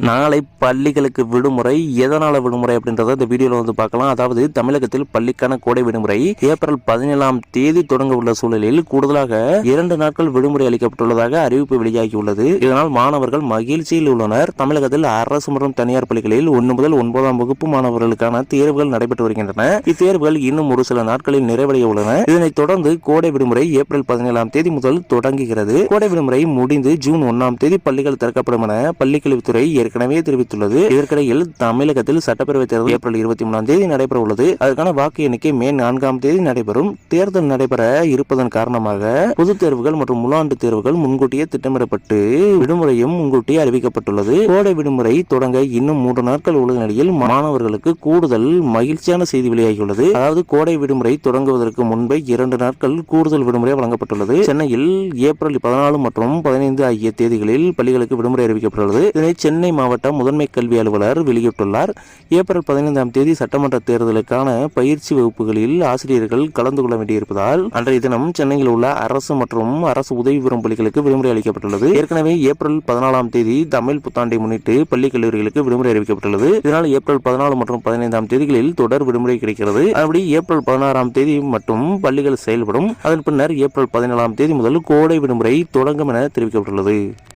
நாளை பள்ளிகளுக்கு விடுமுறை. எதனால விடுமுறை அப்படின்றத இந்த வீடியோல பார்க்கலாம். அதாவது தமிழகத்தில் பள்ளிக்கான கோடை விடுமுறை ஏப்ரல் 17ஆம் தேதி தொடங்க உள்ள சூழலில் கூடுதலாக 2 நாட்கள் விடுமுறை அளிக்கப்பட்டுள்ளதாக அறிவிப்பு வெளியாகியுள்ளது. இதனால் மாணவர்கள் மகிழ்ச்சியில் உள்ளனர். தமிழகத்தில் அரசு மற்றும் தனியார் பள்ளிகளில் 1 முதல் 9ஆம் வகுப்பு மாணவர்களுக்கான தேர்வுகள் நடைபெற்று வருகின்றன. இத்தேர்வுகள் இன்னும் ஒரு சில நாட்களில் நிறைவடைய உள்ளன. இதனைத் தொடர்ந்து கோடை விடுமுறை ஏப்ரல் 17ஆம் தேதி முதல் தொடங்குகிறது. கோடை விடுமுறை முடிந்து ஜூன் 1ஆம் தேதி பள்ளிகள் திறக்கப்படும் என பள்ளிக்கல்வித்துறை ஏற்கனவே தெரிவித்துள்ளது. இதற்கிடையில் தமிழகத்தில் சட்டப்பேரவை தேர்தல் ஏப்ரல் 23ஆம் தேதி நடைபெற உள்ளது. அதற்கான வாக்கு எண்ணிக்கை மே 4ஆம் தேதி நடைபெறும். தேர்தல் நடைபெற இருப்பதன் காரணமாக பொதுத் தேர்வுகள் மற்றும் முழாண்டு தேர்வுகள் முன்கூட்டியே திட்டமிடப்பட்டு விடுமுறையும் முன்கூட்டியே அறிவிக்கப்பட்டுள்ளது. கோடை விடுமுறை தொடங்க இன்னும் 3 நாட்கள் உள்ள நிலையில் மாணவர்களுக்கு கூடுதல் மகிழ்ச்சியான செய்தி வெளியாகியுள்ளது. அதாவது கோடை விடுமுறை தொடங்குவதற்கு முன்பே 2 நாட்கள் கூடுதல் விடுமுறை வழங்கப்பட்டுள்ளது. சென்னையில் ஏப்ரல் 14 மற்றும் 15 ஆகிய தேதிகளில் பள்ளிகளுக்கு விடுமுறை அறிவிக்கப்பட்டுள்ளது. இதனை சென்னை மாவட்ட முதன்மை கல்வி அலுவலர் வெளியிட்டுள்ளார். ஏப்ரல் 15ஆம் தேதி சட்டமன்ற தேர்தலுக்கான பயிற்சி வகுப்புகளில் ஆசிரியர்கள் கலந்து கொள்ள வேண்டியிருப்பதால் அன்றைய தினம் சென்னையில் உள்ள அரசு மற்றும் அரசு உதவி பெறும் பள்ளிகளுக்கு விடுமுறை அளிக்கப்பட்டுள்ளது. ஏற்கனவே ஏப்ரல் 14ஆம் தேதி தமிழ் புத்தாண்டை முன்னிட்டு பள்ளி கல்லூரிகளுக்கு விடுமுறை அறிவிக்கப்பட்டுள்ளது. இதனால் ஏப்ரல் 14 மற்றும் 15ஆம் தேதிகளில் தொடர் விடுமுறை கிடைக்கிறது. அப்படி ஏப்ரல் 16ஆம் தேதி மட்டும் பள்ளிகள் செயல்படும். அதன் பின்னர் ஏப்ரல் 17ஆம் தேதி முதல் கோடை விடுமுறை தொடங்கும் என தெரிவிக்கப்பட்டுள்ளது.